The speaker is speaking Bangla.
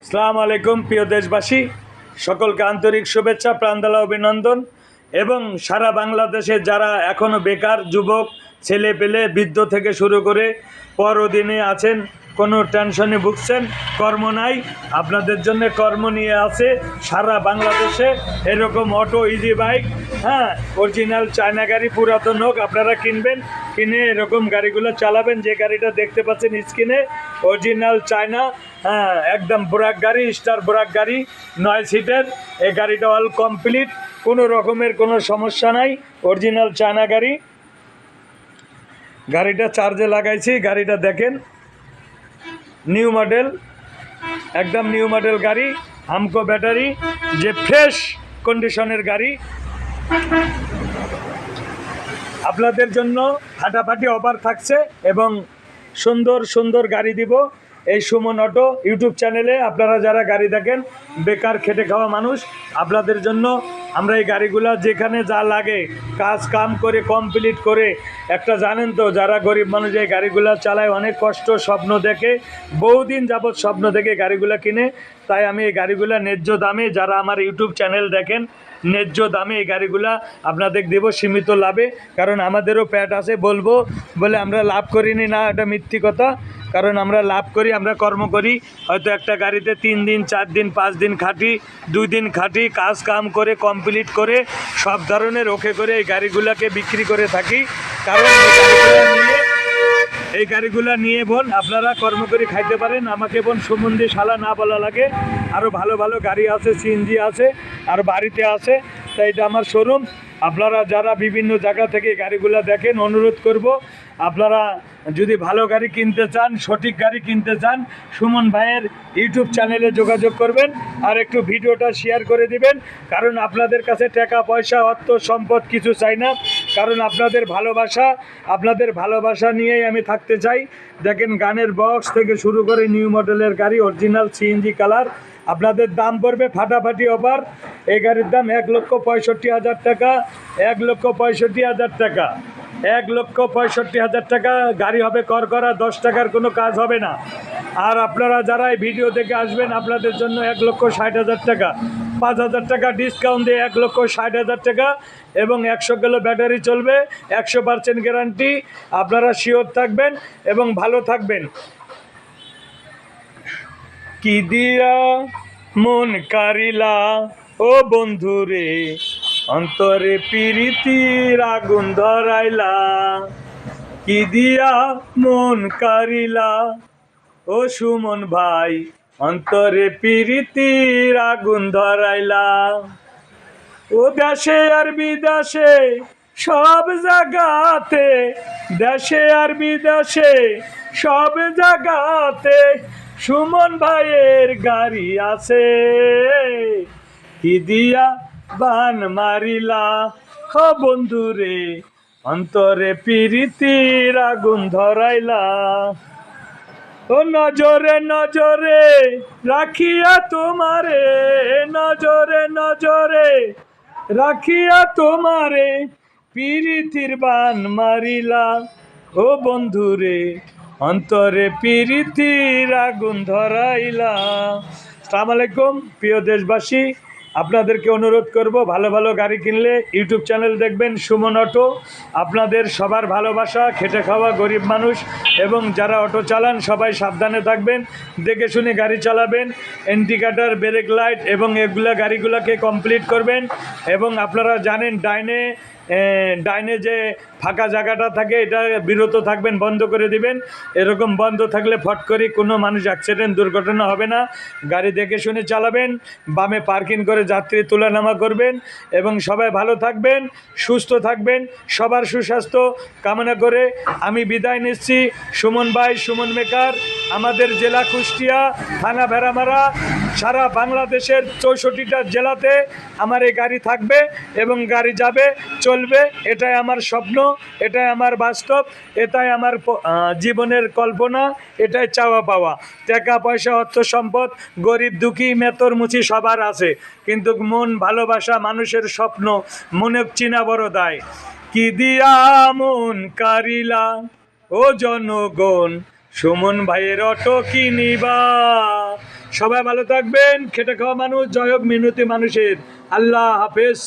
আসসালামু আলাইকুম প্রিয় দেশবাসী, সকলকে আন্তরিক শুভেচ্ছা, প্রাণঢালা অভিনন্দন। এবং সারা বাংলাদেশে যারা এখনও বেকার যুবক, ছেলে পেলে, বৃদ্ধ থেকে শুরু করে পরদিনে আছেন, কোনো টেনশনে ভুগছেন, কর্ম নাই, আপনাদের জন্য কর্ম নিয়ে আছে সারা বাংলাদেশে। এরকম auto, easy bike, original China গাড়ি, পুরাতন হোক, আপনারা কিনবেন, কিনে এরকম গাড়িগুলো চালাবেন। যে গাড়িটা দেখতে পাচ্ছেন স্ক্রিনে, অরিজিনাল চায়না, একদম ব্রাক গাড়ি, স্টার ব্রাক গাড়ি, 9 সিটের। এই গাড়িটা অল কমপ্লিট, কোনো রকমের কোনো সমস্যা নাই, অরিজিনাল চায়না গাড়ি। গাড়িটা চার্জে লাগাইছি, গাড়িটা দেখেন, নিউ মডেল, একদম নিউ মডেল গাড়ি, হামকো ব্যাটারি, যে ফ্রেশ কন্ডিশনের গাড়ি। আপনাদের জন্য ফাটাফাটি অফার থাকছে এবং সুন্দর সুন্দর গাড়ি দিব এই সুমন অটো ইউটিউব চ্যানেলে। আপনারা যারা গাড়ি দেখেন, বেকার খেটে খাওয়া মানুষ, আপনাদের জন্য আমরা এই গাড়িগুলা যেখানে যা লাগে কাজ কাম করে কমপ্লিট করে, একটা জানেন তো যারা গরিব মানুষ এই গাড়িগুলা চালায়, অনেক কষ্ট, স্বপ্ন দেখে, বহুদিন যাবৎ স্বপ্ন দেখে গাড়িগুলা কিনে। তাই আমি এই গাড়িগুলা ন্যায্য দামে, যারা আমার ইউটিউব চ্যানেল দেখেন, ন্যায্য দামে এই গাড়িগুলা আপনাদের দেবো, সীমিত লাভে। কারণ আমাদেরও প্যাট আছে, বলবো বলে আমরা লাভ করিনি না, এটা মিথ্যি কথা। কারণ আমরা লাভ করি, আমরা কর্ম করি। হয়তো একটা গাড়িতে 3 দিন 4 দিন 5 দিন খাটি, 2 দিন খাটি, কাজ কাম করে কমপ্লিট করে সব ধরনের ওকে করে এই গাড়িগুলোকে বিক্রি করে থাকি। কারণ এই গাড়িগুলা নিয়ে বোন আপনারা কর্ম করে খাইতে পারেন। আমাকে বোন সুমন্দি শালা না বলা লাগে। আরও ভালো ভালো গাড়ি আছে, সিএনজি আছে, আর বাড়িতে আছে। তাই এটা আমার শোরুম। আপনারা যারা বিভিন্ন জায়গা থেকে গাড়িগুলো দেখেন, অনুরোধ করব, আপনারা যদি ভালো গাড়ি কিনতে চান, সঠিক গাড়ি কিনতে চান, সুমন ভাইয়ের ইউটিউব চ্যানেলে যোগাযোগ করবেন আর একটু ভিডিওটা শেয়ার করে দিবেন। কারণ আপনাদের কাছে টাকা পয়সা, অর্থ সম্পদ কিছু চাই না। কারণ আপনাদের ভালোবাসা নিয়েই আমি থাকতে চাই। দেখেন, গানের বক্স থেকে শুরু করে নিউ মডেলের গাড়ি, অরিজিনাল সিএনজি কালার। আপনাদের দাম পড়বে ফাটাফাটি অফার। এই গাড়ির দাম 1,65,000 টাকা, 1,65,000 টাকা, 1,65,000 টাকা। গাড়ি হবে করা, 10 টাকার কোনো কাজ হবে না। আর আপনারা যারা এই ভিডিও দেখে আসবেন, আপনাদের জন্য 1,60,000 টাকা, 5,000 টাকা ডিসকাউন্ট দিয়ে 1,60,000 টাকা। এবং 100 কিলো ব্যাটারি চলবে, 100% গ্যারান্টি। আপনারা শিওর থাকবেন এবং ভালো থাকবেন। কি দিয়া মন কারিলা ও বন্ধুরে, অন্তরে প্রীতির আগুন ধরাইলা। কি দিয়া মন কারিলা ও সুমন ভাই, অন্তরে প্রীতির আগুন ধরাইলা। ও দেশে আর বিদেশে সব জায়গাতে, দেশে আর বিদেশে সব জায়গাতে সুমন ভাইয়ের গাড়ি আছে। কি দিয়া বান মারিলা ও বন্ধুরে, অন্তরে প্রীতির আগুন ধরাইলা। ও নজরে নজরে রাখিয়া তোমারে, নজরে নজরে রাখিয়া তোমারে, প্রীতির বান মারিলা ও বন্ধুরে, অন্তরে প্রীতির আগুন ধরাইলা। আসসালামু আলাইকুম প্রিয় দেশবাসী, আপনাদেরকে অনুরোধ করব, ভালো ভালো গাড়ি কিনলে ইউটিউব চ্যানেল দেখবেন সুমন অটো। আপনাদের সবার ভালোবাসা, খেটে খাওয়া গরিব মানুষ এবং যারা অটো চালান সবাই সাবধানে থাকবেন, দেখে শুনে গাড়ি চালাবেন, ইন্ডিকেটর, ব্রেক লাইট এবং এগুলা গাড়িগুলোকে কমপ্লিট করবেন। এবং আপনারা জানেন, ডাইনে যে ফাঁকা জায়গাটা থাকে, এটা বিরত থাকবেন, বন্ধ করে দিবেন। এরকম বন্ধ থাকলে ফট করে কোনো মানুষ অ্যাক্সিডেন্ট, দুর্ঘটনা হবে না। গাড়ি দেখে শুনে চালাবেন, বামে পার্কিং করে যাত্রী তোলানামা করবেন। এবং সবাই ভালো থাকবেন, সুস্থ থাকবেন, সবার সুস্বাস্থ্য কামনা করে আমি বিদায় নিচ্ছি। সুমন ভাই, সুমন মেকার, আমাদের জেলা কুষ্টিয়া, থানা ভেড়ামারা, সারা বাংলাদেশের 64টা জেলাতে আমার এই গাড়ি থাকবে এবং গাড়ি যাবে, চলবে। এটাই আমার স্বপ্ন, এটাই আমার বাস্তব, এটাই আমার জীবনের কল্পনা, এটাই চাওয়া পাওয়া। টাকা পয়সা, অর্থ সম্পদ, গরিব দুঃখী মেতর মুচি সবার আছে, কিন্তু মন ভালোবাসা, মানুষের স্বপ্ন মনে চিনা বড় দায়। কি দিয়া মন কারিলা ও জনগণ, সুমন ভাইয়ের অটো কিনিবা, সবাই ভালো থাকবেন। খেটে খাওয়া মানুষ, জয় হোক মেহনতি মানুষের। আল্লাহ হাফেজ।